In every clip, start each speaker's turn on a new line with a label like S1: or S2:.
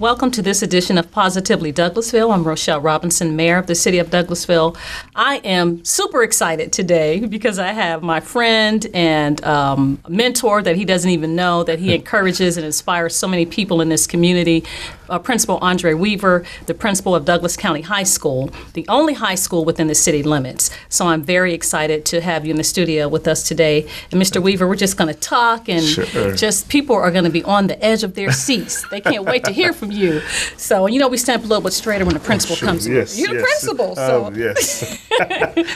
S1: Welcome to this edition of Positively Douglasville. I'm Rochelle Robinson, Mayor of the City of Douglasville. I am super excited today because I have my friend and mentor that he doesn't even know, that he encourages and inspires so many people in this community, Principal Andre Weaver, the principal of Douglas County High School, the only high school within the city limits. So I'm very excited to have you in the studio with us today. And Mr. Weaver, we're just going to talk and just people are going to be on the edge of their seats. They can't wait to hear from you. So, we stand up a little bit straighter when the principal comes in. You're the principal. So.
S2: Yes.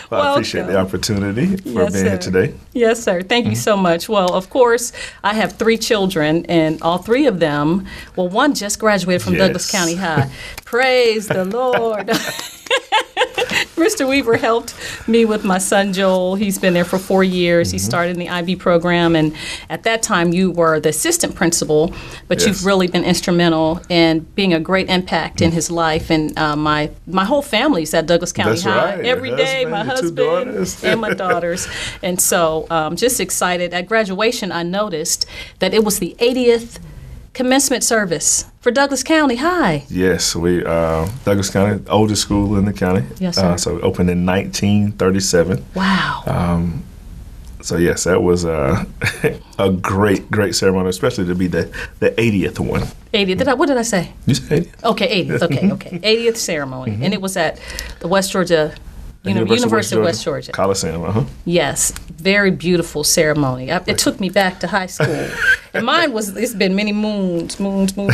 S2: Well, I appreciate the opportunity for being here today.
S1: Yes, sir. Thank you so much. Well, of course, I have 3 children, and all 3 of them, one just graduated from Douglas County High. Praise the Lord. Mr. Weaver helped me with my son, Joel. He's been there for 4 years. He started in the IB program, and at that time, you were the assistant principal, but you've really been instrumental in being a great impact in his life. And my whole family's at Douglas County High every day, my husband and my daughters. And so just excited. At graduation, I noticed that it was the 80th commencement service for Douglas County High.
S2: Yes, we Douglas County, oldest school in the county.
S1: Yes, sir.
S2: So it opened in 1937.
S1: Wow.
S2: So yes, that was a great ceremony, especially to be the 80th one.
S1: 80th. What did I say?
S2: You said 80th.
S1: Okay, 80th. Okay. 80th ceremony, and it was at the West Georgia. University of West Georgia.
S2: Coliseum,
S1: Yes, very beautiful ceremony. It took me back to high school. And mine it's been many moons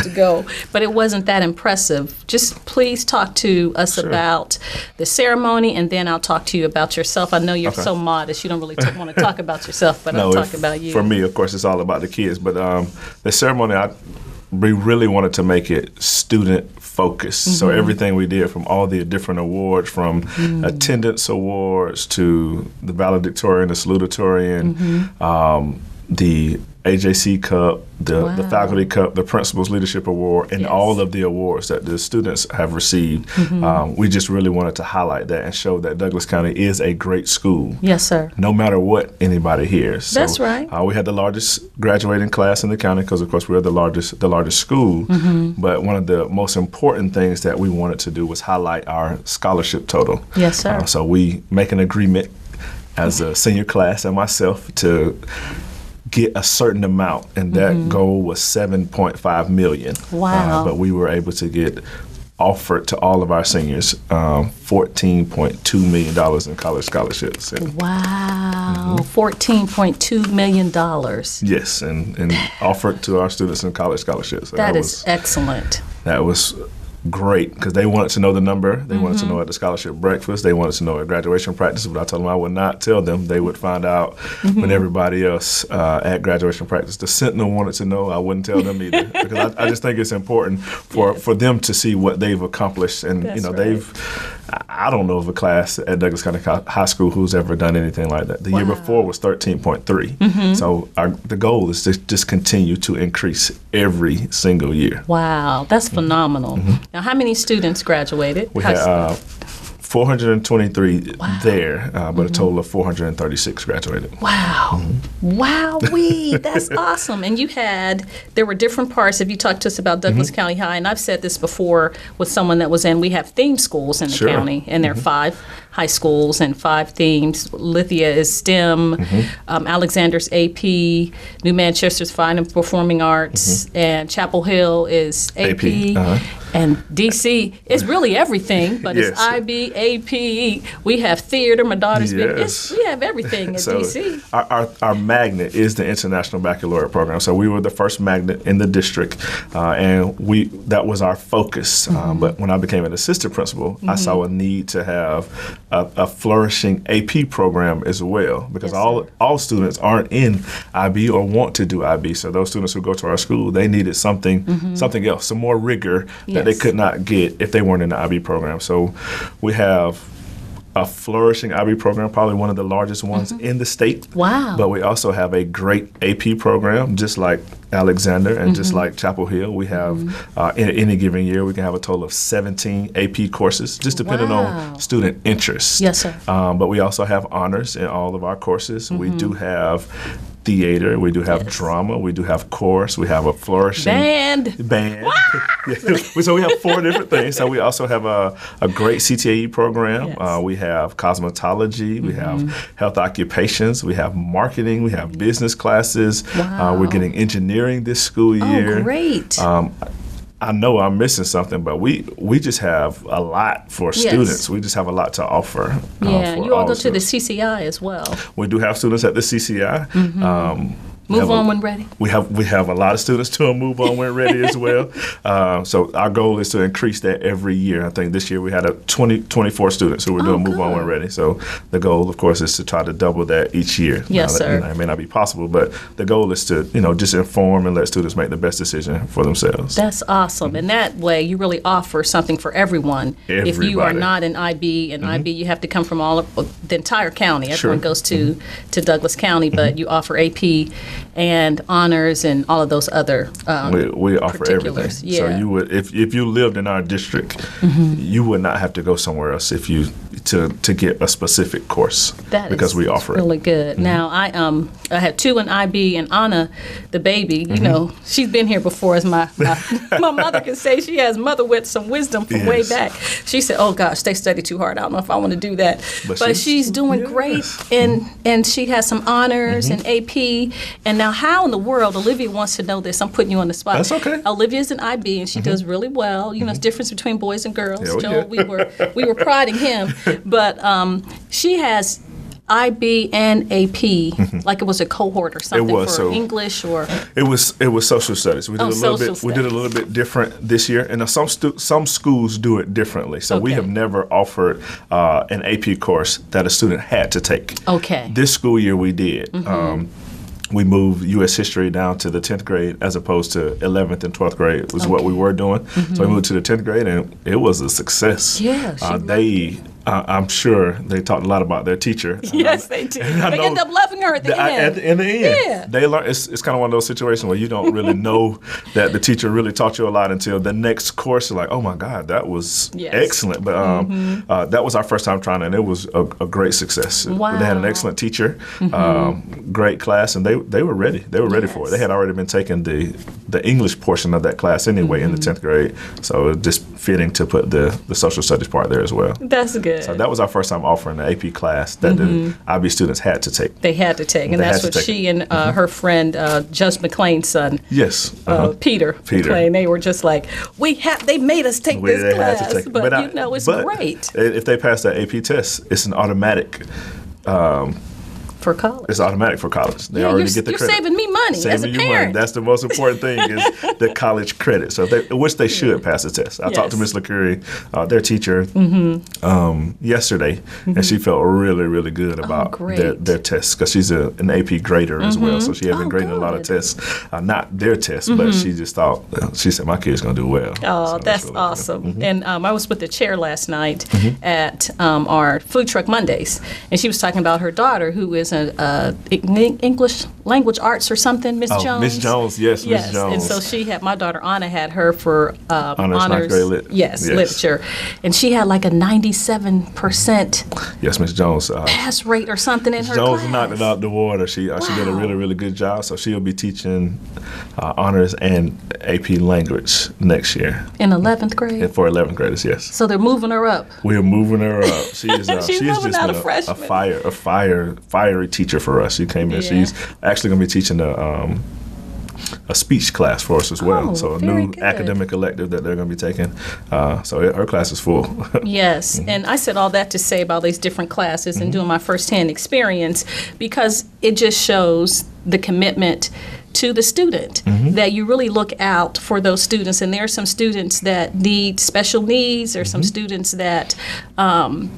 S1: ago, but it wasn't that impressive. Just please talk to us about the ceremony, and then I'll talk to you about yourself. I know you're so modest, you don't really want to talk about yourself, but I'll talk about you.
S2: For me, of course, it's all about the kids, but the ceremony, we really wanted to make it student focused. So everything we did, from all the different awards, from attendance awards to the valedictorian, the salutatorian, the AJC Cup, the Faculty Cup, the Principal's Leadership Award, and all of the awards that the students have received. We just really wanted to highlight that and show that Douglas County is a great school.
S1: Yes, sir.
S2: No matter what anybody hears. So,
S1: that's right.
S2: We had the largest graduating class in the county because, of course, we're the largest school. But one of the most important things that we wanted to do was highlight our scholarship total.
S1: Yes, sir.
S2: So we make an agreement as a senior class and myself to get a certain amount, and that goal was $7.5 million.
S1: Wow.
S2: But we were able to get offered to all of our seniors $14.2 million in college scholarships.
S1: Wow, $14.2 million.
S2: Yes, and offered to our students in college scholarships. So
S1: that is excellent.
S2: That was great because they wanted to know the number. They wanted to know at the scholarship breakfast. They wanted to know at graduation practice, but I told them I would not tell them. They would find out when everybody else at graduation practice. The Sentinel wanted to know. I wouldn't tell them either because I just think it's important for them to see what they've accomplished. And I don't know of a class at Douglas County High School who's ever done anything like that. The year before was 13.3. So the goal is to just continue to increase every single year.
S1: Wow, that's phenomenal. Now, how many students graduated?
S2: We had 423 there, but a total of 436 graduated.
S1: Wow. Wowee, that's awesome. And there were different parts. If you talk to us about Douglas County High, and I've said this before with someone that was in, we have theme schools in the county, and there are 5 high schools and 5 themes. Lithia is STEM, Alexander's AP, New Manchester's Fine and Performing Arts, and Chapel Hill is AP. And DC is really everything, but it's IB, AP. We have theater. My daughter's been. We have everything at DC.
S2: Our magnet is the International Baccalaureate Program. So we were the first magnet in the district, and that was our focus. But when I became an assistant principal, I saw a need to have a flourishing AP program as well, because all students aren't in IB or want to do IB. So those students who go to our school, they needed something else, some more rigor that they could not get if they weren't in the IB program. So we have a flourishing IB program, probably one of the largest ones in the state.
S1: Wow.
S2: But we also have a great AP program, just like Alexander and just like Chapel Hill. We have, in any given year, we can have a total of 17 AP courses, just depending on student interest.
S1: Yes, sir.
S2: But we also have honors in all of our courses. We do have theater, we do have drama, we do have chorus, we have a flourishing band. So we have 4 different things. So we also have a great CTAE program.
S1: Yes.
S2: We have cosmetology, we have health occupations, we have marketing, we have business classes.
S1: Wow.
S2: We're getting engineering this school year.
S1: Oh, great.
S2: I know I'm missing something, but we just have a lot for students. We just have a lot to offer.
S1: Yeah, you all go to the CCI as well.
S2: We do have students at the CCI.
S1: Move on when ready.
S2: We have a lot of students doing Move On when ready as well. So our goal is to increase that every year. I think this year we had 24 students who were doing Move On when ready. So the goal, of course, is to try to double that each year.
S1: Yes, sir.
S2: It may not be possible, but the goal is to just inform and let students make the best decision for themselves.
S1: That's awesome. And that way you really offer something for everyone.
S2: Everybody.
S1: If you are not an IB, IB you have to come from the entire county. Everyone goes to Douglas County, but you offer AP and honors and all of those other
S2: we offer everything.
S1: Yeah.
S2: So you would, if you lived in our district, you would not have to go somewhere else to get a specific course because we offer
S1: really
S2: it.
S1: good. Now I had 2 in IB, and Anna, the baby, she's been here before, as my mother can say. She has mother with some wisdom from way back. She said, "Oh gosh, they study too hard. I don't know if I want to do that." But she's doing great, and she has some honors and AP. And now, how in the world, Olivia wants to know this. I'm putting you on the spot.
S2: That's okay.
S1: Olivia's an IB, and she does really well. It's difference between boys and girls. Joel, we were priding him, but she has IB and AP, like it was a cohort or something for English or.
S2: It was social studies. We did We did a little bit different this year, and some schools do it differently. So we have never offered an AP course that a student had to take.
S1: Okay.
S2: This school year we did. We moved U.S. history down to the 10th grade as opposed to 11th and 12th grade was what we were doing. So we moved to the 10th grade, and it was a success.
S1: Yeah,
S2: I'm sure they talked a lot about their teacher.
S1: Yes, they do. They end up loving her at the end.
S2: In the end, they learn. It's kind of one of those situations where you don't really know that the teacher really taught you a lot until the next course. You're like, oh my God, that was excellent. But that was our first time trying it, and it was a great success.
S1: Wow.
S2: They had an excellent teacher, great class, and they were ready. They were ready for it. They had already been taking the English portion of that class anyway in the 10th grade, so it was just fitting to put the social studies part there as well.
S1: That's good.
S2: So that was our first time offering an AP class that the IB students had to take.
S1: They had to take, and that's what she and her friend Judge McLean's son, Peter McLean, they were just like, they made us take this class, but it's great.
S2: If they pass that AP test, it's an automatic.
S1: For college.
S2: It's automatic for college. They already get the credit.
S1: You're saving me money as a parent.
S2: Money. That's the most important thing is the college credit. So which they should pass the test. I talked to Ms. LaCurie, their teacher, yesterday, and she felt really, really good about their tests because she's an AP grader as well. So she had been grading a lot of tests, not their tests, but she just thought, she said, my kid's going to do well.
S1: Oh,
S2: so
S1: that's really awesome. And I was with the chair last night at our Food Truck Mondays, and she was talking about her daughter who is English language arts or something, Miss Jones.
S2: Miss Jones, yes, Miss Jones.
S1: And so my daughter Anna had her for honors
S2: yes.
S1: literature, and she had like a 97%.
S2: Yes, Miss Jones.
S1: Pass rate or something in her
S2: Jones
S1: class.
S2: knocked it out the water. She did a really, really good job. So she'll be teaching honors and AP language next year.
S1: In 11th grade?
S2: And for 11th graders, yes.
S1: So they're moving her up.
S2: We're moving her up. She is
S1: She's
S2: just
S1: moving out
S2: been
S1: a freshman.
S2: fiery teacher for us. She came in. She's actually going to be teaching a speech class for us as well. So a new academic elective that they're going to be taking. So her class is full.
S1: Yes. And I said all that to say about these different classes and doing my firsthand experience because it just shows the commitment to the student, that you really look out for those students. And there are some students that need special needs or some students that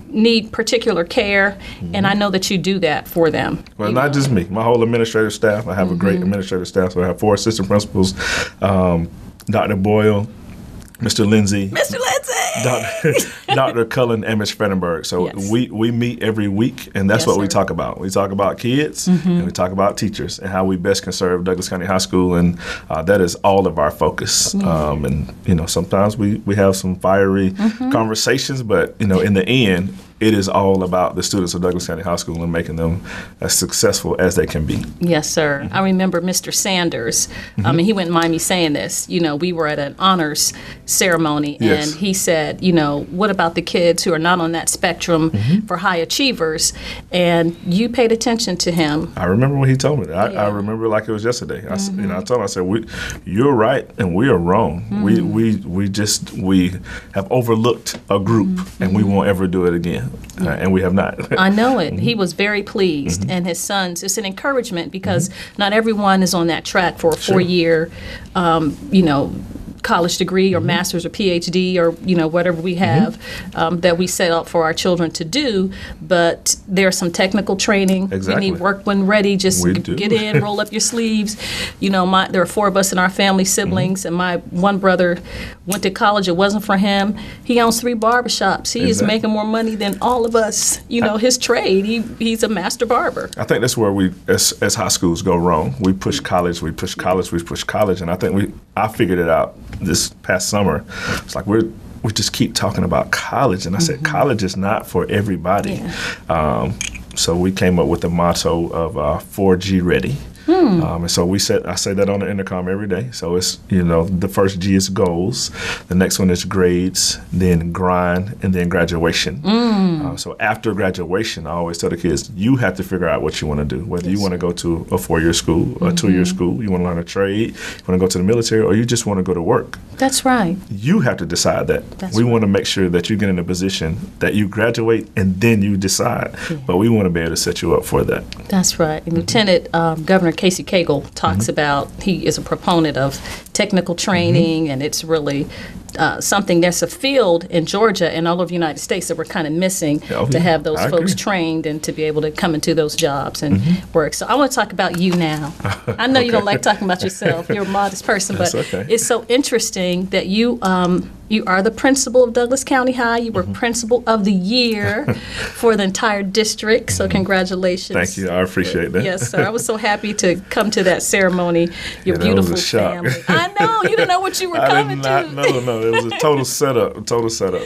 S1: need particular care. And I know that you do that for them.
S2: Well, not just me. My whole administrative staff. I have a great administrative staff. So I have 4 assistant principals, Dr. Boyle, Mr. Lindsay. Dr. Cullen and Ms. Frenenberg. So we meet every week, and that's what we talk about. We talk about kids, and we talk about teachers, and how we best can serve Douglas County High School, and that is all of our focus. And sometimes we have some fiery conversations, but in the end, it is all about the students of Douglas County High School and making them as successful as they can be.
S1: Yes, sir. I remember Mr. Sanders. And he wouldn't mind me saying this. We were at an honors ceremony,
S2: Yes.
S1: and he said, what about the kids who are not on that spectrum for high achievers? And you paid attention to him.
S2: I remember when he told me that.
S1: Yeah.
S2: I remember it like it was yesterday. I told him, I said, you're right and we are wrong. We have overlooked a group and we won't ever do it again. And we have not.
S1: I know it. He was very pleased. And his sons, it's an encouragement because not everyone is on that track for a 4-year, college degree or master's or PhD or whatever we have that we set up for our children to do, but there's some technical training.
S2: Exactly.
S1: We need work when ready. Just get in, roll up your sleeves. There are 4 of us in our family, siblings, and my one brother went to college. It wasn't for him. He owns 3 barbershops. He is making more money than all of us. His trade. He's a master barber.
S2: I think that's where we, as high schools, go wrong. We push college, and I think I figured it out this past summer. It's like we just keep talking about college, and I said college is not for everybody. Yeah. So we came up with the motto of 4G ready. And so I say that on the intercom every day. So it's, the first G is goals, the next one is grades, then grind, and then graduation. So after graduation, I always tell the kids, you have to figure out what you want to do, whether you want to go to a 4-year school, a 2-year school, you want to learn a trade, you want to go to the military, or you just want to go to work.
S1: That's right.
S2: You have to decide that. We want to make sure that you get in a position that you graduate and then you decide. Yeah. But we want to be able to set you up for that.
S1: That's right. And Lieutenant Governor Casey Cagle talks about, he is a proponent of technical training, and it's really something that's a field in Georgia and all over the United States that we're kind of missing to have those folks trained and to be able to come into those jobs and work. So I want to talk about you now. I know you don't like talking about yourself. You're a modest person, but it's so interesting that you are the principal of Douglas County High. You were principal of the year for the entire district. So congratulations.
S2: Thank you. I appreciate that.
S1: Yes, sir. I was so happy to come to that ceremony. Your beautiful family. I know. You didn't know what you were coming to.
S2: No. It was a total setup.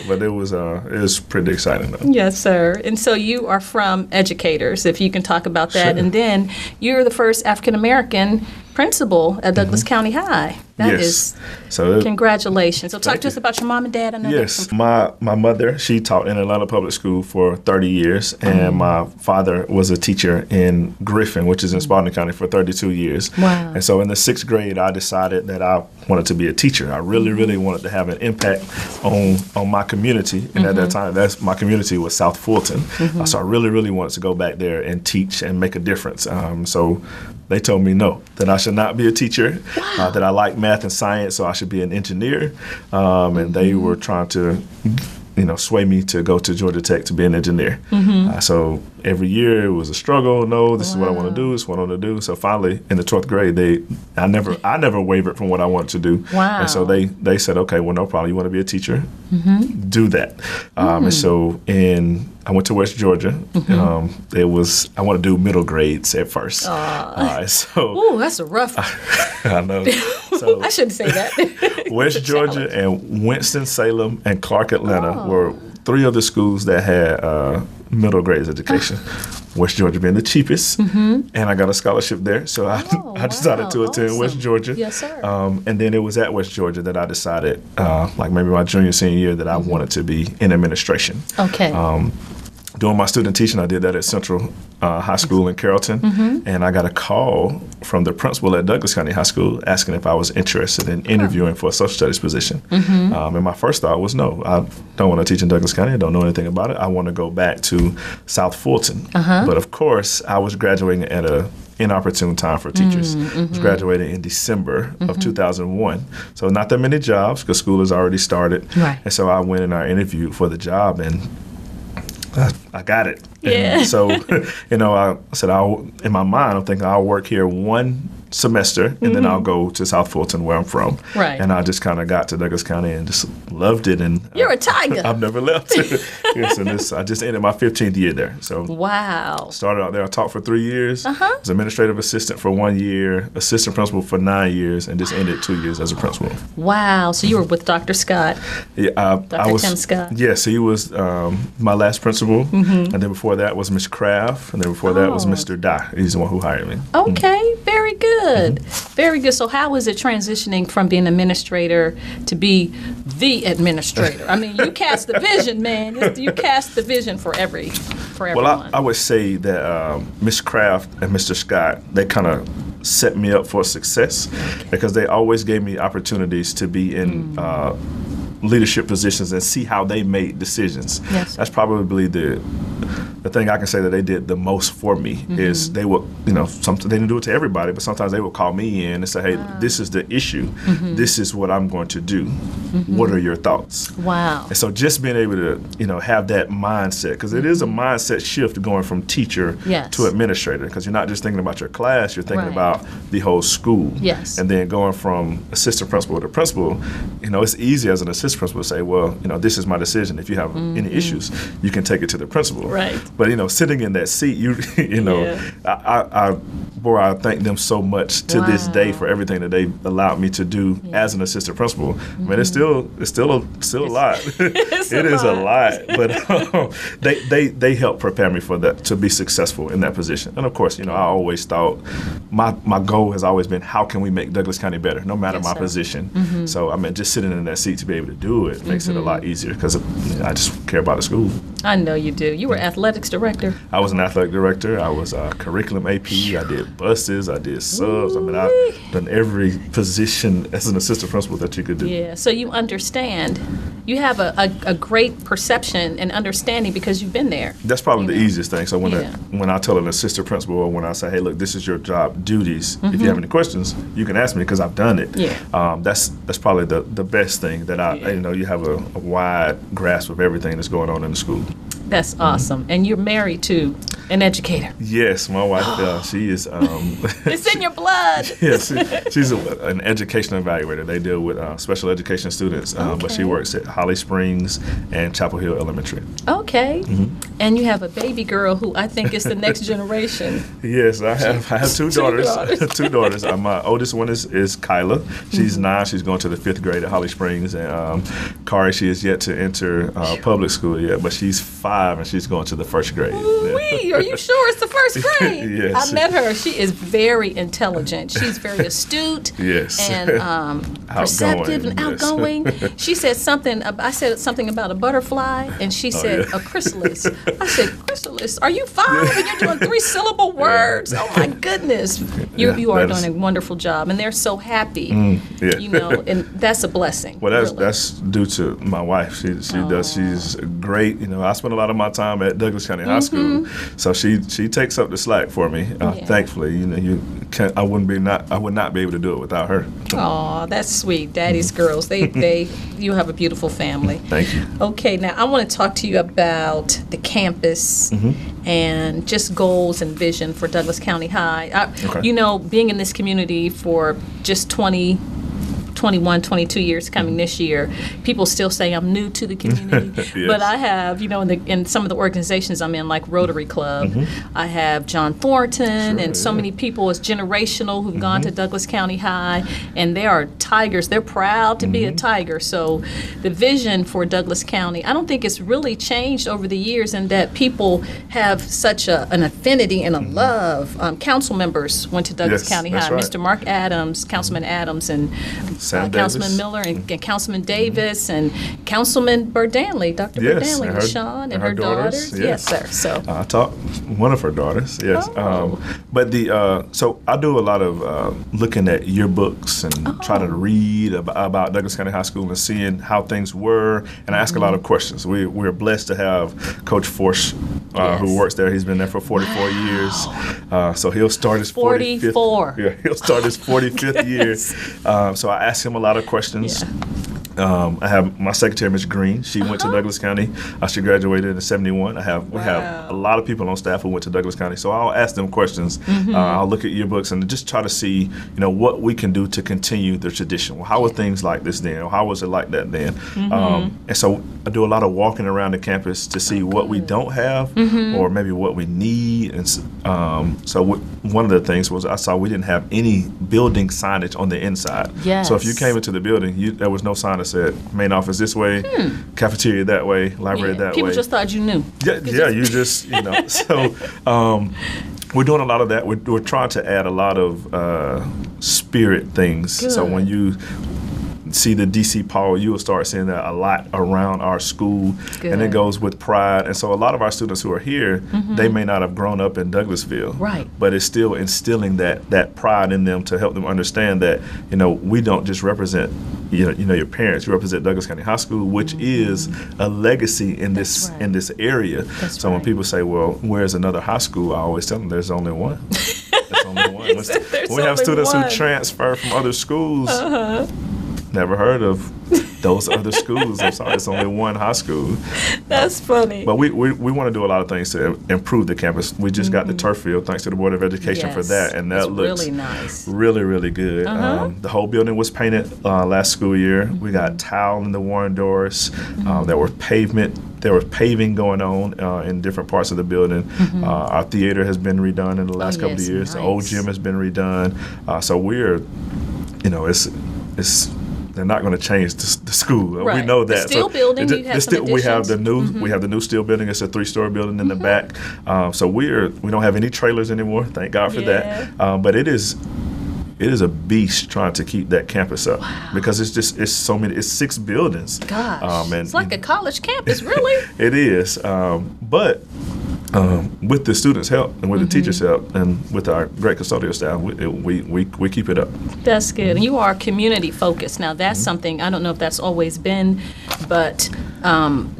S2: But it was pretty exciting though.
S1: Yes, sir. And so you are from educators, if you can talk about that. Sure. And then you're the first African American principal at Douglas County High. That is, congratulations. So talk to us about your mom and dad. I know
S2: yes, my mother, she taught in Atlanta Public School for 30 years, and my father was a teacher in Griffin, which is in Spalding County, for 32 years.
S1: Wow.
S2: And so in the 6th grade, I decided that I wanted to be a teacher. I really wanted to have an impact on my community, and at that time, my community was South Fulton. So I really wanted to go back there and teach and make a difference. So they told me no, that I should not be a teacher, that I like math and science, so I should be an engineer. And they were trying to, sway me to go to Georgia Tech to be an engineer. So every year it was a struggle. No, this is what I want to do. This is what I want to do. So finally, in the 12th grade, I never wavered from what I wanted to do.
S1: Wow.
S2: And so they said, okay, well, no problem. You want to be a teacher? Do that. And so I went to West Georgia. I want to do middle grades at first.
S1: Ooh, that's a rough one.
S2: I know. So,
S1: I shouldn't say that.
S2: West Georgia and Winston-Salem and Clark, Atlanta were 3 of the schools that had middle grades education. West Georgia being the cheapest, and I got a scholarship there. So I decided to attend West Georgia.
S1: Yes, sir.
S2: And then it was at West Georgia that I decided, like maybe my junior, senior year, that I wanted to be in administration.
S1: Okay.
S2: Doing my student teaching, I did that at Central High School in Carrollton, and I got a call from the principal at Douglas County High School asking if I was interested in interviewing for a social studies position. And my first thought was, no, I don't want to teach in Douglas County. I don't know anything about it. I want to go back to South Fulton. But of course, I was graduating at an inopportune time for teachers. I was graduating in December of 2001. So not that many jobs because school has already started.
S1: Right.
S2: And so I went and I interviewed for the job, and I got it.
S1: Yeah.
S2: And so, I said, in my mind, I'm thinking I'll work here one semester, and then I'll go to South Fulton, where I'm from.
S1: Right.
S2: And I just kind of got to Douglas County and just loved it. And
S1: you're a tiger.
S2: I've never left. Yes, and I just ended my 15th year there. So
S1: wow.
S2: Started out there. I taught for 3 years. Was administrative assistant for 1 year, assistant principal for 9 years, and just ended 2 years as a principal.
S1: Wow. So you were with Dr. Scott.
S2: Yeah,
S1: Dr. Tim Scott.
S2: Yes, he was my last principal, and then before that was Ms. Kraft, and then before that was Mr. Dye. He's the one who hired me.
S1: Okay, very good. Very good. So how was it transitioning from being an administrator to be the administrator? I mean, you cast the vision, man. You cast the vision for everyone.
S2: Well, I would say that Ms. Kraft and Mr. Scott, they kind of set me up for success because they always gave me opportunities to be in leadership positions and see how they made decisions.
S1: Yes.
S2: That's probably the thing I can say that they did the most for me is they would, they didn't do it to everybody, but sometimes they would call me in and say, hey, this is the issue. This is what I'm going to do. What are your thoughts?
S1: Wow.
S2: And so just being able to, have that mindset, because it is a mindset shift going from teacher to administrator, because you're not just thinking about your class, you're thinking about the whole school.
S1: Yes.
S2: And then going from assistant principal to principal, it's easy as an assistant principal to say, well, this is my decision. If you have any issues, you can take it to the principal.
S1: Right.
S2: But sitting in that seat, I thank them so much to this day for everything that they allowed me to do as an assistant principal. I mean, it's still a lot. It is a lot, but they helped prepare me for that, to be successful in that position. And of course, I always thought my goal has always been, how can we make Douglas County better, no matter my position. So I mean, just sitting in that seat to be able to do it makes it a lot easier, because I just care about the school.
S1: I know you do. You were athletics director.
S2: I was an athletic director. I was a curriculum AP. I did buses. I did subs. I mean, I've done every position as an assistant principal that you could do.
S1: Yeah, so you understand. You have a great perception and understanding because you've been there.
S2: That's probably the easiest thing. So when I tell an assistant principal, or when I say, hey, look, this is your job duties. If you have any questions, you can ask me, because I've done it.
S1: Yeah.
S2: That's probably the best thing, that you have a wide grasp of everything that's going on in the school.
S1: That's awesome. And you're married to an educator.
S2: Yes, my wife, she is.
S1: It's in your blood.
S2: Yes, she's an education evaluator. They deal with special education students, but she works at Holly Springs and Chapel Hill Elementary. Okay.
S1: And you have a baby girl who I think is the next generation.
S2: Yes, I have two daughters. Two daughters. My oldest one is Kyla. She's 9. She's going to the 5th grade at Holly Springs. And Kari, she is yet to enter public school yet, but she's 5 and she's going to the 1st grade.
S1: Are you sure it's the 1st grade?
S2: Yes.
S1: I met her. She is very intelligent. She's very astute.
S2: Yes.
S1: And perceptive and outgoing. She said something. I said something about a butterfly, and she said a chrysalis. I said, chrysalis? Are you 5 and you're doing 3-syllable words? Oh my goodness! You are doing a wonderful job, and they're so happy. And that's a blessing.
S2: Well, that's due to my wife. She does. She's great. I spend a lot of my time at Douglas County High School, so she takes up the slack for me. Thankfully, I would not be able to do it without her.
S1: Oh, that's sweet. Daddy's girls. You have a beautiful family.
S2: Thank you.
S1: Okay, now I want to talk to you about the campus and just goals and vision for Douglas County High. Being in this community for just 21, 22 years coming this year, people still say I'm new to the community. Yes. But I have, in some of the organizations I'm in, like Rotary Club, I have John Thornton and so many people. It's generational who've gone to Douglas County High, and they are tigers. They're proud to be a tiger. So the vision for Douglas County, I don't think it's really changed over the years, in that people have such an affinity and a love. Council members went to Douglas County High.
S2: Right.
S1: Mr. Mark Adams, Councilman Adams, and Councilman Miller and Councilman Davis and Councilman Burdanley, Dr. Burdanley, and Sean and her daughters. Yes, sir. So
S2: I taught one of her daughters. Yes. But so I do a lot of looking at yearbooks and try to read about Douglas County High School and seeing how things were, and I ask a lot of questions. We're blessed to have Coach Forsch, who works there. He's been there for 44 years. So he'll start his 45th. Yeah, he'll start his 45th year. So I ask him a lot of questions. I have my secretary, Ms. Green. She went to Douglas County. She graduated in '71. We have a lot of people on staff who went to Douglas County. So I'll ask them questions. I'll look at yearbooks and just try to see, what we can do to continue the tradition. Well, how were things like this then? Or how was it like that then? And so I do a lot of walking around the campus to see what we don't have or maybe what we need. And so one of the things was I saw we didn't have any building signage on the inside.
S1: Yes.
S2: So if you came into the building, there was no sign that said main office this way, cafeteria that way, library that way.
S1: People just thought you knew.
S2: Yeah, you just, So we're doing a lot of that. We're trying to add a lot of spirit things.
S1: Good.
S2: So when you see the DC Paul, you will start seeing that a lot around our school.
S1: Good.
S2: And it goes with pride. And so a lot of our students who are here, they may not have grown up in Douglasville,
S1: right?
S2: But it's still instilling that pride in them to help them understand that we don't just represent your parents. You represent Douglas County High School, which is a legacy in this in this area. So when people say, "Well, where's another high school?" I always tell them there's only one. There's only one. We have students who transfer from other schools. Never heard of those other schools. I'm sorry, it's only one high school.
S1: That's funny.
S2: But we want to do a lot of things to improve the campus. We just got the turf field, thanks to the Board of Education for that, and that looks
S1: really nice.
S2: Really, really good. The whole building was painted last school year. We got tile in the worn doors. There was paving going on in different parts of the building. Our theater has been redone in the last couple of years.
S1: Nice.
S2: The old gym has been redone. So we're, it's they're not going to change the school.
S1: Right.
S2: We know that.
S1: The steel building, you have some additions.
S2: We have the new steel building. It's a 3-story building in the back. So we don't have any trailers anymore. Thank God for that. But it is a beast trying to keep that campus up because it's so many. It's 6 buildings.
S1: Gosh, it's like a college campus, really.
S2: It is, but. With the students' help and with the teachers' help and with our great custodial staff, we keep it up.
S1: That's good. And you are community focused. Now, that's something, I don't know if that's always been, but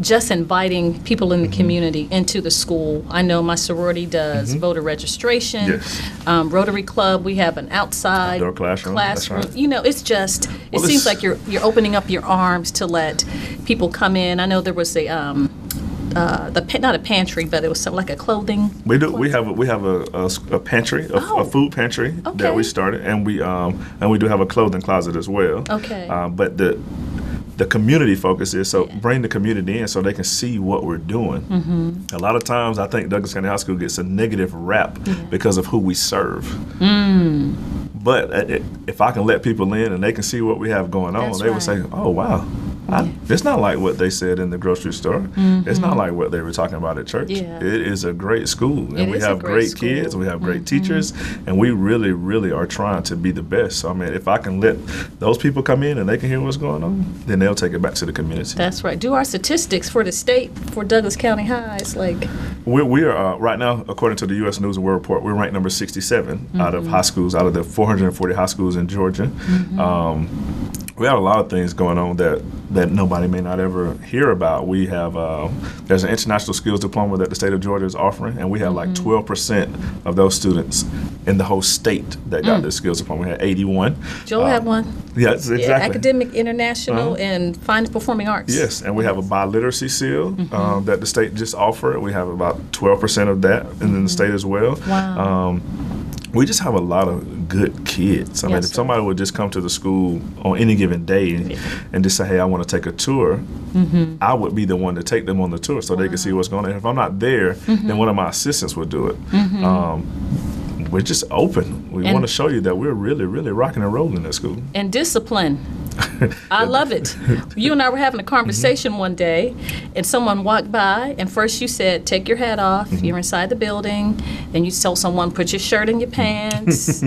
S1: just inviting people in the community into the school. I know my sorority does voter registration, Rotary Club. We have an outside
S2: outdoor classroom. That's right.
S1: It's just, it seems like you're opening up your arms to let people come in. I know there was not a pantry, but it was like a clothing.
S2: We do. We have a pantry, a food pantry that we started, and we do have a clothing closet as well.
S1: Okay.
S2: But the community focus is bring the community in so they can see what we're doing. A lot of times, I think Douglas County High School gets a negative rap because of who we serve. But if I can let people in and they can see what we have going on, they will say, "Oh wow." It's not like what they said in the grocery store. It's not like what they were talking about at church. It is a great school, and we have great kids, we have great teachers, and we really, really are trying to be the best. So, I mean, if I can let those people come in and they can hear what's going on, then they'll take it back to the community.
S1: That's right. Do our statistics for the state, for Douglas County High, it's like...
S2: We are, right now, according to the U.S. News and World Report, we're ranked number 67 out of high schools, out of the 440 high schools in Georgia. We have a lot of things going on that nobody may not ever hear about. We have there's an international skills diploma that the state of Georgia is offering, and we have like 12% of those students in the whole state that got this skills diploma. We had 81.
S1: Joel had one.
S2: Yes, exactly.
S1: Yeah, academic, international, and fine performing arts.
S2: Yes, and we have a biliteracy seal that the state just offered. We have about 12% of that in the state as well.
S1: Wow.
S2: We just have a lot of good kids. I mean, if somebody would just come to the school on any given day and just say, "Hey, I want to take a tour," I would be the one to take them on the tour so they can see what's going on. If I'm not there, then one of my assistants would do it. We're just open. We want to show you that we're really, really rocking and rolling at school.
S1: And discipline. I love it. You and I were having a conversation one day, and someone walked by, and first you said, "Take your hat off." You're inside the building. Then you told someone, "Put your shirt in your pants."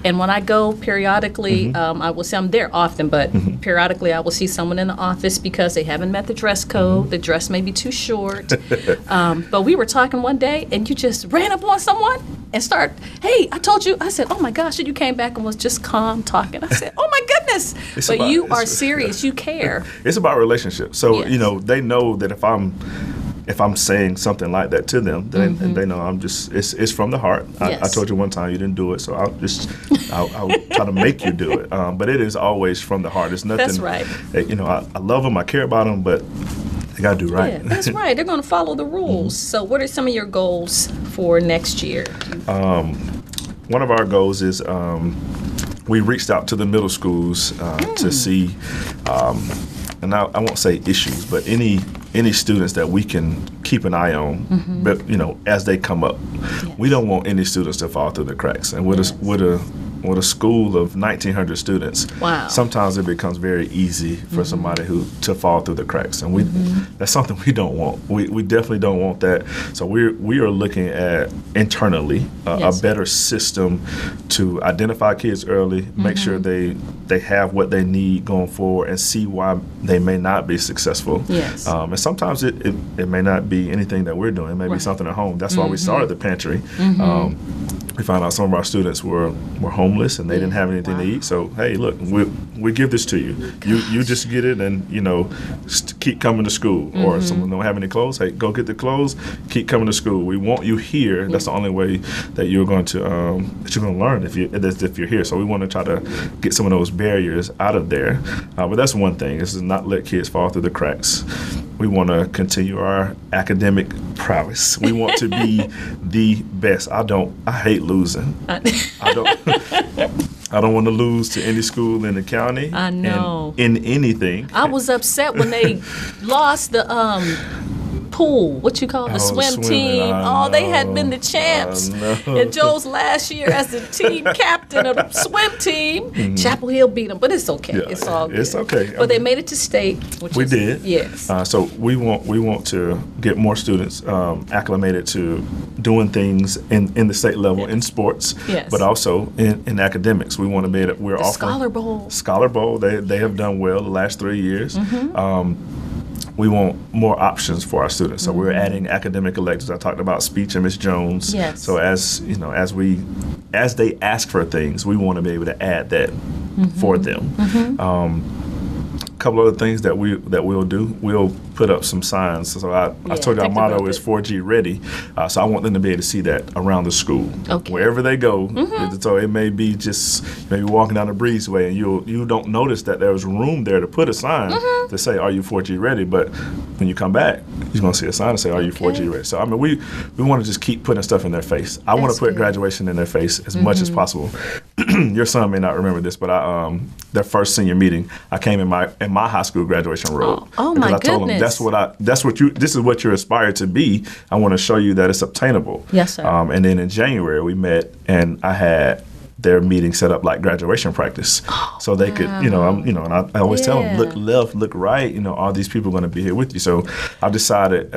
S1: And when I go periodically, I will see, I'm there often, but periodically I will see someone in the office because they haven't met the dress code. The dress may be too short. But we were talking one day, and you just ran up on someone and start, "Hey, I told you." I said, "Oh my gosh," and you came back and was just calm talking. I said, "Oh my goodness." But you are serious. You care.
S2: It's about relationships. So, they know that if I'm if I'm saying something like that to them, then they know I'm just it's from the heart. I told you one time you didn't do it, so I'll try to make you do it. But it is always from the heart. It's nothing.
S1: That's right.
S2: I love them. I care about them, but they gotta do right.
S1: Yeah, that's right. They're going to follow the rules. So, what are some of your goals for next year?
S2: One of our goals is we reached out to the middle schools to see, and I won't say issues, but any students that we can keep an eye on, but as they come up. Yes. We don't want any students to fall through the cracks. And with a school of 1,900 students,
S1: wow.
S2: sometimes it becomes very easy for somebody to fall through the cracks, and that's something we don't want. We definitely don't want that. So we are looking at internally a better system to identify kids early, make sure they have what they need going forward, and see why they may not be successful.
S1: Yes.
S2: And sometimes it may not be anything that we're doing. It may be something at home. That's why we started the pantry. We found out some of our students were homeless and they didn't have anything to eat. So, hey, look, we give this to you. You just get it and, keep coming to school. Or someone don't have any clothes, hey, go get the clothes, keep coming to school. We want you here. That's the only way that you're going to learn if you're here. So we want to try to get some of those barriers out of there. But that's one thing, is to not let kids fall through the cracks. We want to continue our academic prowess. We want to be the best. I hate losing. I don't want to lose to any school in the county.
S1: I know.
S2: In anything.
S1: I was upset when they lost the pool, what you call the swim team. They had been the champs. And Joe's last year as the team captain of the swim team, Chapel Hill beat them, but it's okay. Yeah, it's all good.
S2: It's okay.
S1: But they made it to state.
S2: We did.
S1: Yes.
S2: So we want to get more students acclimated to doing things in the state level in sports, but also in academics. We want to be able to, we're offering Scholar Bowl. They have done well the last 3 years. We want more options for our students. So we're adding academic electives. I talked about speech and Miss Jones.
S1: Yes.
S2: So as they ask for things, we want to be able to add that for them. A couple other things that we'll do. We'll put up some signs. So I told you our motto is 4G ready. So I want them to be able to see that around the school, wherever they go. So it may be just maybe walking down the breezeway, and you don't notice that there's room there to put a sign to say, "Are you 4G ready?" But when you come back, you're gonna see a sign to say, "Are you 4G ready?" So I mean, we want to just keep putting stuff in their face. I want to put graduation in their face as much as possible. Your son may not remember this, but their first senior meeting, I came in my high school graduation robe.
S1: Oh my
S2: I told them this is what you're aspired to be. I want to show you that it's obtainable.
S1: Yes, sir.
S2: And then in January we met, and I had their meeting set up like graduation practice, so they could, and I always tell them, look left, look right. All these people are going to be here with you. So I've decided,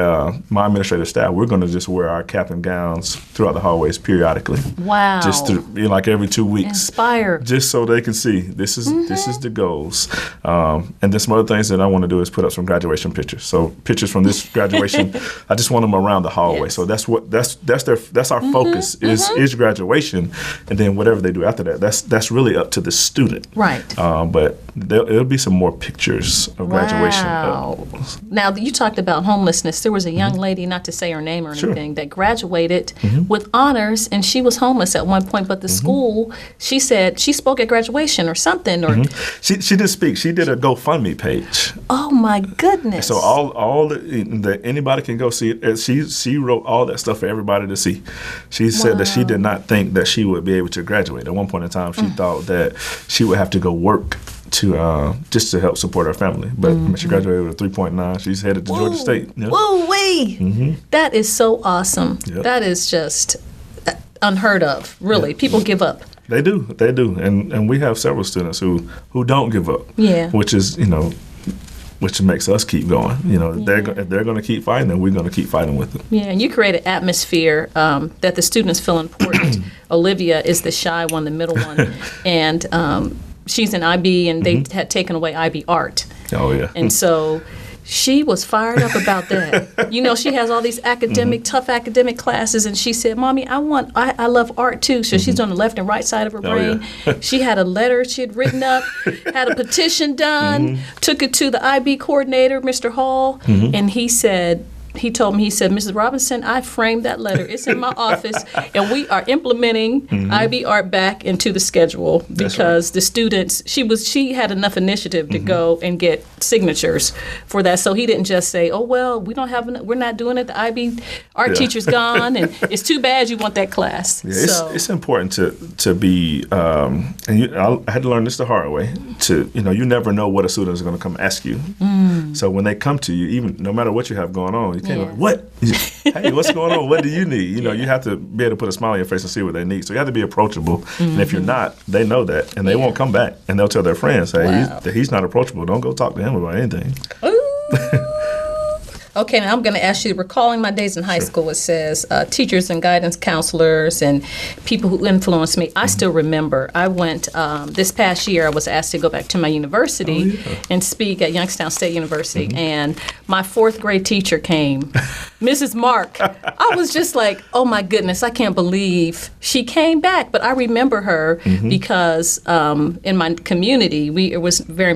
S2: my administrative staff, we're going to just wear our cap and gowns throughout the hallways periodically.
S1: Wow.
S2: Just to, like every 2 weeks.
S1: Inspire.
S2: Just so they can see this is the goals. And then some other things that I want to do is put up some graduation pictures. So pictures from this graduation, I just want them around the hallway. Yes. So that's our focus is graduation, and then whatever they do after that, that's really up to the student.
S1: Right.
S2: But there'll be some more pictures of graduation.
S1: Wow. Now, you talked about homelessness. There was a young lady, not to say her name or anything, that graduated with honors, and she was homeless at one point, but the school, she said she spoke at graduation or something. Or
S2: She didn't speak. She did a GoFundMe page.
S1: Oh, my goodness.
S2: So all that anybody can go see it. She wrote all that stuff for everybody to see. She said that she did not think that she would be able to graduate. At one point in time, she thought that she would have to go work to just to help support her family. But when she graduated with a 3.9, she's headed to Georgia State. Yep.
S1: Woo-wee! That is so awesome. Yep. That is just unheard of, really. Yep. People give up.
S2: They do. And we have several students who don't give up.
S1: Yeah.
S2: Which is, which makes us keep going. If they're going to keep fighting, then we're going to keep fighting with them.
S1: Yeah, and you create an atmosphere that the students feel important. Olivia is the shy one, the middle one, and she's in IB, and they had taken away IB art.
S2: Oh, yeah.
S1: And so she was fired up about that. She has all these tough academic classes, and she said, "Mommy, I love art too." So she's on the left and right side of her brain. Yeah. She had a letter she had written up, had a petition done, took it to the IB coordinator, Mr. Hall, and he said, he told me, he said, Mrs. Robinson, I framed that letter. It's in my office, and we are implementing IB Art back into the schedule because the students, she had enough initiative to go and get signatures for that. So he didn't just say, oh, well, we're not doing it. The IB Art teacher's gone, and it's too bad you want that class.
S2: Yeah, it's important to be, and I had to learn this the hard way, you never know what a student is going to come ask you. So when they come to you, even no matter what you have going on, you can't what? Hey, what's going on? What do you need? You have to be able to put a smile on your face and see what they need. So you have to be approachable. And if you're not, they know that, and they won't come back, and they'll tell their friends, hey, he's not approachable. Don't go talk to him about anything.
S1: Okay, now I'm going to ask you, recalling my days in high school, it says teachers and guidance counselors and people who influenced me. I still remember, I went, this past year, I was asked to go back to my university and speak at Youngstown State University. And my 4th grade teacher came, Mrs. Mark. I was just like, oh my goodness, I can't believe she came back. But I remember her because in my community, weren't very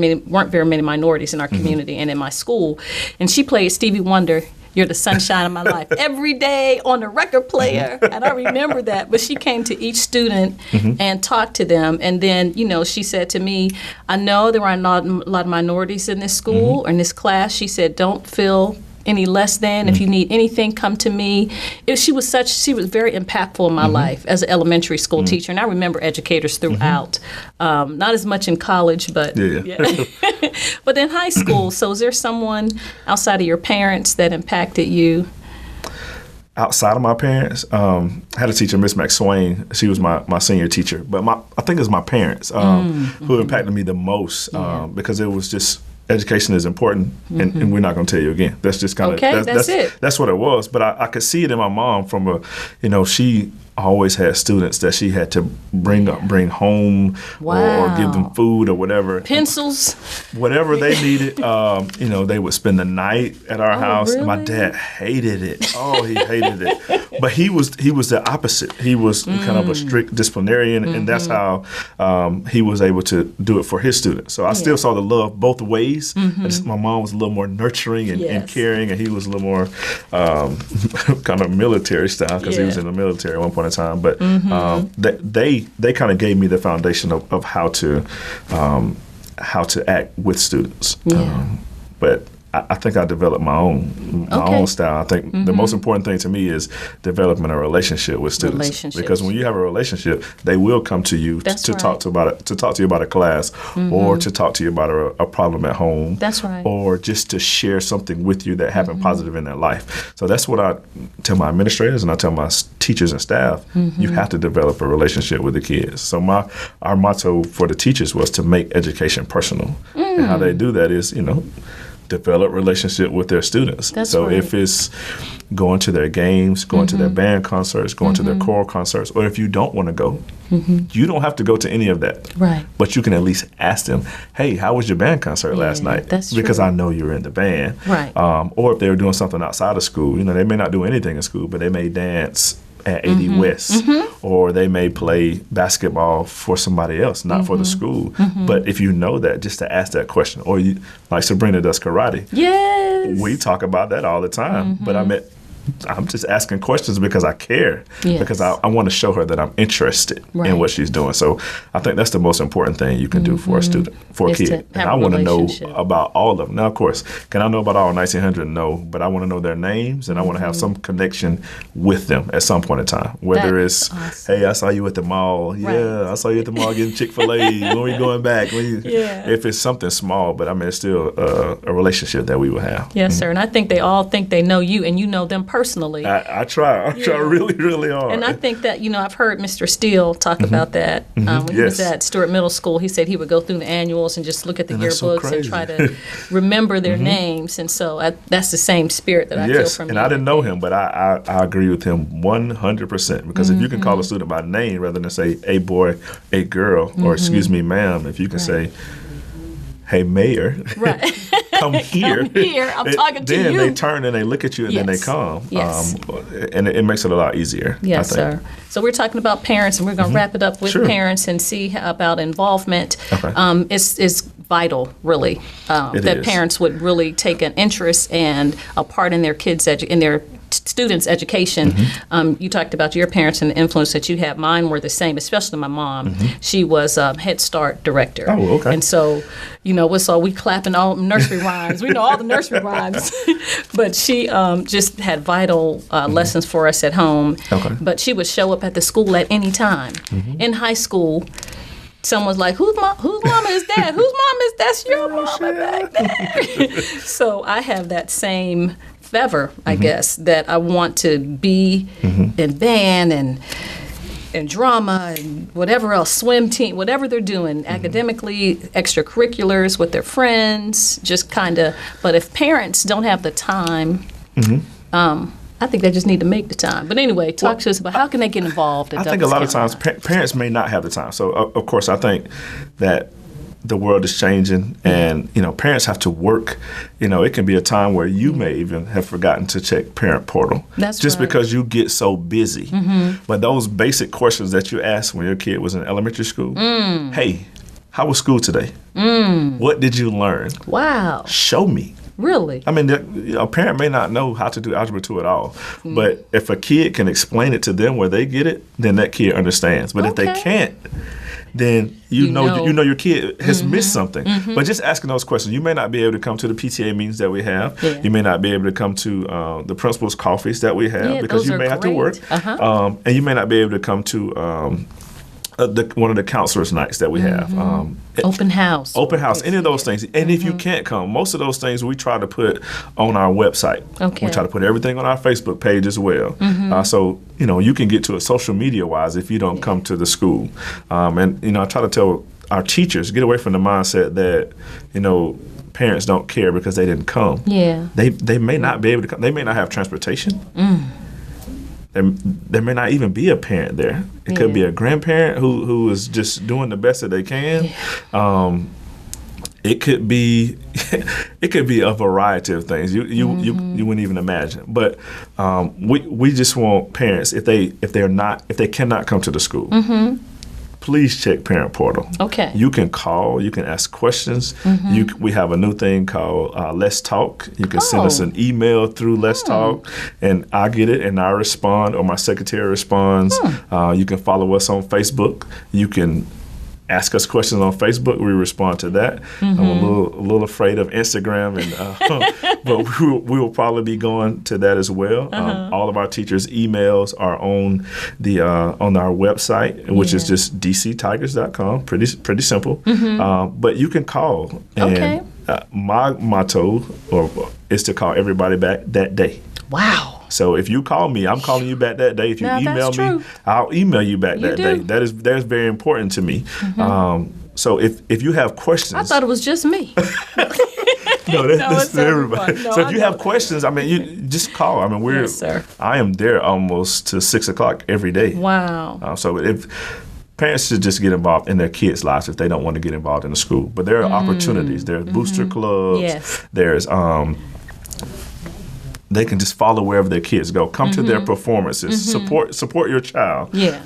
S1: many minorities in our community and in my school. And she played Stevie Wonder, You're the Sunshine of My Life, every day on the record player. And I remember that. But she came to each student and talked to them. And then, she said to me, I know there are not a lot of minorities in this school or in this class. She said, don't feel any less than. If you need anything, come to me. She was very impactful in my life as an elementary school teacher. And I remember educators throughout, not as much in college, but but in high school. So is there someone outside of your parents that impacted you?
S2: Outside of my parents, I had a teacher, Miss McSwain. She was my senior teacher. But I think it was my parents who impacted me the most because it was just, education is important, and we're not going to tell you again. That's just kind of that's it. That's what it was. But I could see it in my mom from she always had students that she had to bring home or give them food or whatever.
S1: Pencils.
S2: Whatever they needed. They would spend the night at our house.
S1: Really?
S2: And my dad hated it. Oh, he hated it. But he was the opposite. He was kind of a strict disciplinarian, and that's how he was able to do it for his students. So I still saw the love both ways. My mom was a little more nurturing and caring, and he was a little more kind of military style because he was in the military at one point in time. But they kind of gave me the foundation of how to act with students. But I think I developed my own style. I think the most important thing to me is developing a relationship with students. Because when you have a relationship, they will come to you to talk to you about a class, or to talk to you about a problem at home.
S1: That's right.
S2: Or just to share something with you that happened positive in their life. So that's what I tell my administrators and I tell my teachers and staff. You have to develop a relationship with the kids. So our motto for the teachers was to make education personal. And how they do that is, develop relationship with their students. If it's going to their games, going to their band concerts, going to their choral concerts, or if you don't want to go, you don't have to go to any of that.
S1: Right.
S2: But you can at least ask them, hey, how was your band concert last night?
S1: That's
S2: because
S1: true.
S2: I know you were in the band.
S1: Right.
S2: Or if they were doing something outside of school, they may not do anything in school, but they may dance at 80 West, or they may play basketball for somebody else, not for the school. But if you know that, just to ask that question, or like Sabrina does karate.
S1: Yes.
S2: We talk about that all the time, but I'm just asking questions because I care, because I want to show her that I'm interested in what she's doing. So I think that's the most important thing you can do for a student, for a kid. And I want to know about all of them. Now, of course, can I know about all 1,900? No, but I want to know their names, and I want to have some connection with them at some point in time. Whether it's, hey, I saw you at the mall. Yeah, I saw you at the mall getting Chick-fil-A. When are we going back? If it's something small, but it's still a relationship that we will have.
S1: Yes, sir. And I think they all think they know you, and you know them personally.
S2: I try really, really hard.
S1: And I think that, I've heard Mr. Steele talk about that. When he was at Stewart Middle School, he said he would go through the annuals and just look at the yearbooks and try to remember their names. And so that's the same spirit that I feel from you. And
S2: I didn't know him, but I agree with him 100%. Because if you can call a student by name rather than say, a boy, a girl, or excuse me, ma'am, if you can say, hey, Mayor, come here.
S1: Come here, I'm talking to you.
S2: Then they turn and they look at you and then they come.
S1: Yes.
S2: And it makes it a lot easier.
S1: Yes, sir. So we're talking about parents, and we're going to wrap it up with parents and see about involvement. Okay. It's vital, really, that parents would really take an interest and a part in their kids' in their students' education. You talked about your parents and the influence that you had. Mine were the same, especially my mom. She was Head Start director.
S2: Oh, okay.
S1: And so, we clapping all nursery rhymes. We know all the nursery rhymes. But she just had vital lessons for us at home.
S2: Okay.
S1: But she would show up at the school at any time. In high school, someone's like, whose mama is that? Whose mom is that? That's your mama back there. So I have that same fever, I guess, that I want to be in band and drama and whatever else, swim team, whatever they're doing, academically, extracurriculars with their friends, just kind of. But if parents don't have the time, I think they just need to make the time. But anyway, talk to us about how can they get involved at
S2: I think a lot of times parents may not have the time. So, of course, I think that the world is changing and, parents have to work. It can be a time where you may even have forgotten to check parent portal.
S1: That's
S2: just
S1: right.
S2: because you get so busy. But those basic questions that you asked when your kid was in elementary school, hey, how was school today? What did you learn?
S1: Wow.
S2: Show me.
S1: Really?
S2: I mean, a parent may not know how to do Algebra 2 at all, but if a kid can explain it to them where they get it, then that kid understands. But if they can't, then you know your kid has missed something. But just asking those questions, you may not be able to come to the PTA meetings that we have. Yeah. You may not be able to come to the principal's coffees that we have because you may have to work. And you may not be able to come to one of the counselors' nights that we have.
S1: Open house.
S2: Any of those things. And if you can't come, most of those things we try to put on our website.
S1: Okay.
S2: We try to put everything on our Facebook page as well. So, you can get to it social media-wise if you don't come to the school. And, I try to tell our teachers, get away from the mindset that, parents don't care because they didn't come.
S1: Yeah.
S2: They may not be able to come. They may not have transportation. There may not even be a parent there. It could be a grandparent who is just doing the best that they can. It could be a variety of things you wouldn't even imagine. But we just want parents if they cannot come to the school. Please check Parent Portal.
S1: Okay.
S2: You can call. You can ask questions. We have a new thing called Let's Talk. You can send us an email through Let's Talk, and I get it, and I respond, or my secretary responds. You can follow us on Facebook. You can ask us questions on Facebook. We respond to that. I'm a little afraid of Instagram, but we will probably be going to that as well. All of our teachers' emails are on our website, which is just dctigers.com. Pretty simple. But you can call. And my motto is to call everybody back that day.
S1: Wow.
S2: So if you call me, I'm calling you back that day. If you email me, I'll email you back that day. That is very important to me. So if you have questions,
S1: I thought it was just me.
S2: No, that's everybody.
S1: No,
S2: so if you have questions, you just call.
S1: Yes, sir.
S2: I am there almost to 6:00 every day.
S1: Wow.
S2: So if parents should just get involved in their kids' lives if they don't want to get involved in the school. But there are opportunities. There's booster clubs.
S1: Yes.
S2: There's they can just follow wherever their kids go. Come to their performances. Support your child.
S1: Yeah.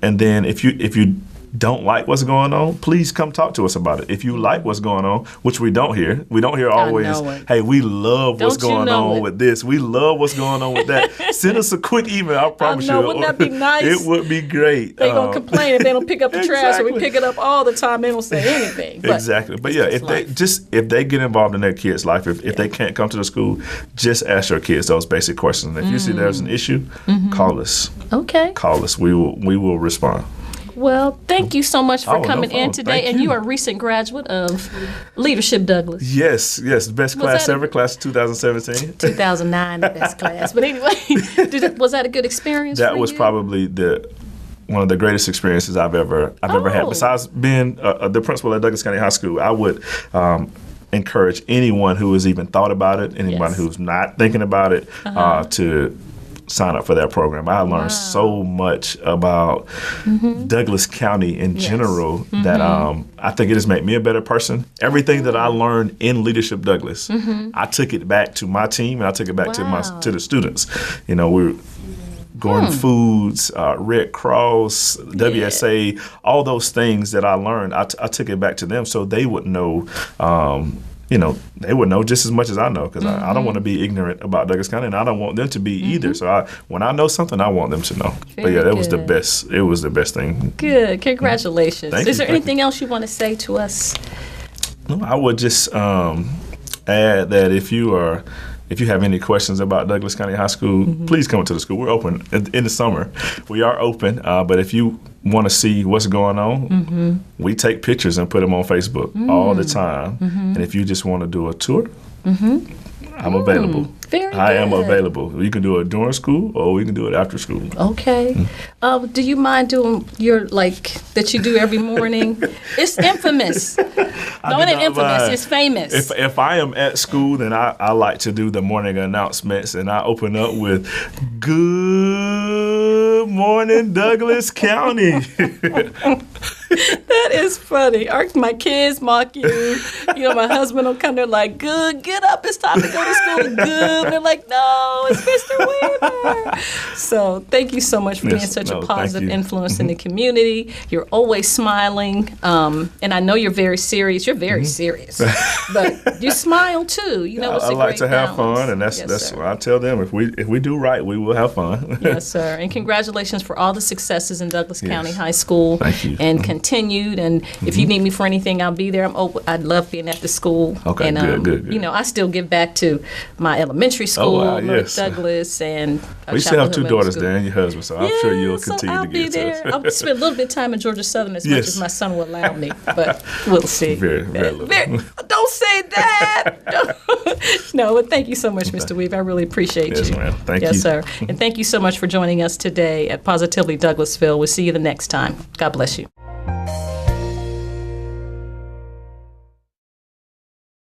S2: And then if you don't like what's going on, please come talk to us about it. If you like what's going on, which we don't hear always, hey, we love what's going on with this. We love what's going on with that. Send us a quick email. I promise you.
S1: Wouldn't that be nice?
S2: It would be great.
S1: They're going to complain if they don't pick up the trash, or we pick it up all the time. They don't say anything. But
S2: exactly. But yeah, if they get involved in their kids' life, if they can't come to the school, just ask your kids those basic questions. And if you see there's an issue, call us.
S1: Okay.
S2: Call us. We will respond.
S1: Well, thank you so much for coming in today.
S2: Thank
S1: and you are a recent graduate of Leadership Douglas.
S2: Yes. Best class ever, class of 2017.
S1: 2009, the best class. But anyway, was that a good experience for you?
S2: That was probably one of the greatest experiences I've ever had. Besides being the principal at Douglas County High School, I would encourage anyone who has even thought about it, anyone who's not thinking about it, to sign up for that program. I learned so much about Douglas County in general that I think it has made me a better person. Everything that I learned in Leadership Douglas, I took it back to my team and I took it back to the students. Gordon Foods, Red Cross, WSA, all those things that I learned, I took it back to them so they would know. They would know just as much as I know, because I don't want to be ignorant about Douglas County, and I don't want them to be either. So when I know something, I want them to know. But yeah, that was the best. It was the best thing. Good. Congratulations.
S1: Is there anything else you want to say to us?
S2: No, I would just add that if you have any questions about Douglas County High School, please come to the school. We're open in the summer. We are open, but if you want to see what's going on, we take pictures and put them on Facebook all the time. And if you just want to do a tour, I'm available. I am available. You can do it during school, or we can do it after school.
S1: Okay. Do you mind doing your, that you do every morning? It's infamous. No, it ain't infamous. It's famous.
S2: If I am at school, then I like to do the morning announcements, and I open up with, "Good morning, Douglas County."
S1: That is funny. My kids mock you. My husband will come there like, "Good, get up. It's time to go to school." Good. And they're like, "No, it's Mr. Weaver." So thank you so much for being such a positive influence in the community. You're always smiling. And I know you're very serious. You're very serious. But you smile too. It's
S2: I
S1: a
S2: like
S1: great
S2: to have
S1: balance.
S2: fun, and that's what I tell them. If we do right, we will have fun.
S1: Yes, sir. And congratulations for all the successes in Douglas County High School.
S2: Thank you.
S1: And continued. And if you need me for anything, I'll be there. I'm open. I'd love being at the school.
S2: Okay,
S1: and,
S2: good.
S1: I still give back to my elementary school, North Douglas, and
S2: we still have 2 daughters there and your husband, so I'm sure you'll continue to get
S1: there. I'll spend a little bit of time in Georgia Southern as much as my son will allow me, but we'll see.
S2: Very little.
S1: Don't say that. No, but thank you so much, Mr. Weaver. I really appreciate you.
S2: Yes, ma'am. Thank you.
S1: Yes, sir. And thank you so much for joining us today at Positively Douglasville. We'll see you the next time. God bless you.